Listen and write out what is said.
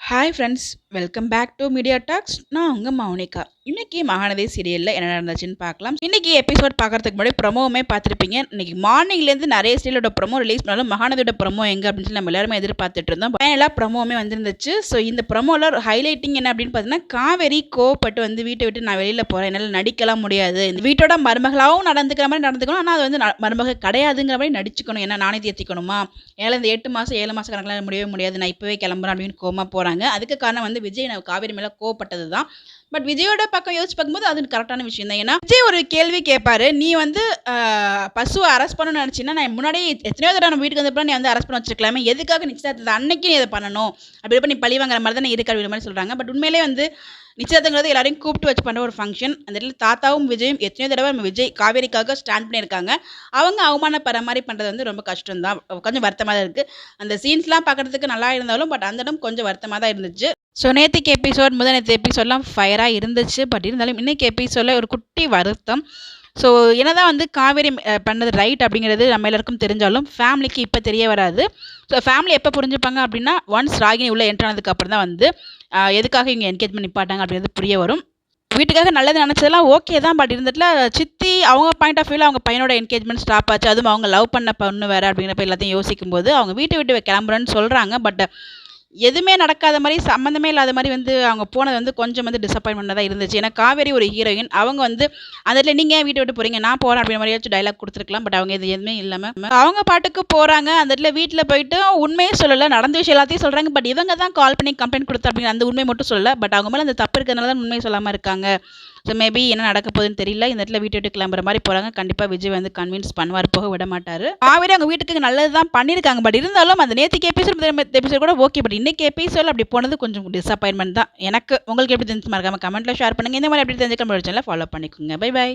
Hi friends, welcome back to Media Talks. நான் உங்கள் மௌனிகா. இன்னைக்கு மகாநதி சீரியலில் என்ன நடந்துச்சுன்னு பார்க்கலாம். இன்னைக்கு எபிசோட் பார்க்கறதுக்கு முன்னாடி ப்ரொமோவுமே பார்த்துருப்பீங்க. இன்னைக்கு மார்னிங்லேருந்து நிறைய சீரியலோட ப்ரொமோ ரிலீஸ் பண்ணாலும் மகாநதியோட ப்ரொமோ எங்கே அப்படின்னு சொல்லி நம்ம எல்லாருமே எதிர்பார்த்துட்டு இருந்தோம். ஃபைனலாக ப்ரொமோவுமே வந்துருந்துச்சு. ஸோ இந்த ப்ரொமோவில் ஒரு ஹைலைட்டிங் என்ன அப்படின்னு பார்த்தீங்கன்னா, காவேரி கோவப்பட்டு வந்து வீட்டை விட்டு நான் வெளியில் போகிறேன், என்னால் நடிக்கலாம் முடியாது, இந்த வீட்டோட மருமகளாகவும் நடந்துக்கிற மாதிரி நடந்துக்கணும், ஆனால் அது வந்து மருமக கிடையாதுங்கிற மாதிரி நடிச்சுக்கணும், ஏன்னா நானே தேர்த்திக்கணுமா, ஏன்னா இந்த 8 மாதம் 7 மாதம் கணக்கில் முடியவே முடியாது, நான் இப்போவே கிளம்புறேன் அப்படின்னு கோவமாக போகிறாங்க. அதுக்கு காரணம் வந்து விஜய் காவேரி மேலே கோவப்பட்டது தான். பட் விஜயோட பக்கம் யோசிச்சு பார்க்கும்போது அது கரெக்டான விஷயம் தான். ஏன்னா விஜய் ஒரு கேள்வி கேட்பாரு, நீ வந்து பசுவை அரெஸ்ட் பண்ணணும்னு நினச்சின்னா நான் முன்னாடி எத்தனையோ தடவை நம்ம வீட்டுக்கு வந்தப்போ நீ வந்து அரெஸ்ட் பண்ண வச்சிருக்கலாமே, எதுக்காக நிச்சயதார்த்தத்தை அன்னைக்கு நீ இதை பண்ணணும், அப்படி இப்போ நீ பழி வாங்குற மாதிரி தான் இருக்க அப்படி மாதிரி சொல்கிறாங்க. பட் உண்மையிலே வந்து நிச்சயதார்த்தங்கிறது எல்லாரையும் கூப்பிட்டு வச்சு பண்ணுற ஒரு ஃபங்க்ஷன். அந்த இடத்துல தாத்தாவும் விஜயும் எத்தனையோ தடவை நம்ம விஜய் காவேரிக்காக ஸ்டாண்ட் பண்ணியிருக்காங்க. அவங்க அவமானப்படுற மாதிரி பண்ணுறது வந்து ரொம்ப கஷ்டம் தான், கொஞ்சம் வருத்தமாக தான் இருக்குது. அந்த சீன்ஸ்லாம் பார்க்குறதுக்கு நல்லா இருந்தாலும் பட் அந்த இடம் கொஞ்சம் வருத்தமாக தான் இருந்துச்சு. ஸோ நேற்றுக்கு எபிசோட் நேற்று எபிசோட்லாம் ஃபயராக இருந்துச்சு. பட் இருந்தாலும் இன்றைக்கி எபிசோடில் ஒரு குட்டி வருத்தம். ஸோ என்னதான் வந்து காவேரி பண்ணது ரைட் அப்படிங்கிறது நம்ம எல்லாருக்கும் தெரிஞ்சாலும் ஃபேமிலிக்கு இப்போ தெரிய வராது. ஸோ ஃபேமிலி எப்போ புரிஞ்சுப்பாங்க அப்படின்னா, ஒன்ஸ் ராகினி உள்ளே என்ட்ரானதுக்கு அப்புறம் தான் வந்து எதுக்காக இங்கே என்கேஜ்மெண்ட் நிப்பாட்டாங்க அப்படிங்கிறது புரிய வரும். வீட்டுக்காக நல்லது நினச்சதெல்லாம் ஓகே தான். பட் இருந்துட்டுல சித்தி அவங்க பாயிண்ட் ஆஃப் வியூவில் அவங்க பையனோட என்கேஜ்மெண்ட் ஸ்டாப் ஆச்சு, அதுவும் அவங்க லவ் பண்ண பொண்ணு வேறு அப்படிங்கிறப்ப எல்லாத்தையும் யோசிக்கும்போது அவங்க வீட்டை விட்டு கிளம்புறேன்னு சொல்கிறாங்க. பட் எதுவுமே நடக்காத மாதிரி, சம்மந்தமே இல்லாத மாதிரி வந்து அவங்க போனது வந்து கொஞ்சம் வந்து டிசப்பாயின்மெண்ட்டாக தான் இருந்துச்சு. ஏன்னா காவேரி ஒரு ஹீரோயின், அவங்க வந்து அந்த இடத்துல நீங்கள் ஏன் வீட்டை விட்டு போகிறீங்க, நான் போகிறேன் அப்படின்ற மாதிரியாச்சும் டைலாக் கொடுத்துருக்கலாம். பட் அவங்க இது எதுவுமே இல்லாமல் அவங்க பாட்டுக்கு போகிறாங்க. அந்த இடத்துல வீட்டில் போயிட்டு உண்மையே சொல்லலை, நடந்த விஷயம் எல்லாத்தையும் சொல்கிறாங்க. பட் இவங்க தான் கால் பண்ணி கம்ப்ளைண்ட் கொடுத்தா அப்படிங்கிற அந்த உண்மை மட்டும் சொல்லலை. பட் அவங்க மேலே அந்த தப்பு இருக்கிறதுனால தான் உண்மையை சொல்லாமல் இருக்காங்க. ஸோ மேபி என்ன நடக்க போகுதுன்னு தெரியல. இந்த இடத்துல வீட்டை விட்டு கிளம்புற மாதிரி போகிறாங்க. கண்டிப்பாக விஜய் வந்து கன்வின்ஸ் பண்ணுவார், போக விட மாட்டார். காவேரி அவங்க வீட்டுக்கு நல்லது தான் பண்ணியிருக்காங்க. பட் இருந்தாலும் அந்த நேற்றுக்கு எபிசோட் கூட ஓகே. பட் இன்னைக்கு எபிசோட் அப்படி போனது கொஞ்சம் டிசப்பாயின்மெண்ட் தான் எனக்கு. உங்களுக்கு எப்படி தெரிஞ்சு மறக்காம கமெண்ட்டில் ஷேர் பண்ணுங்கள். இந்த மாதிரி எப்படி தெரிஞ்சுக்க முடியும் ஃபாலோ பண்ணிக்கோங்க. Bye by.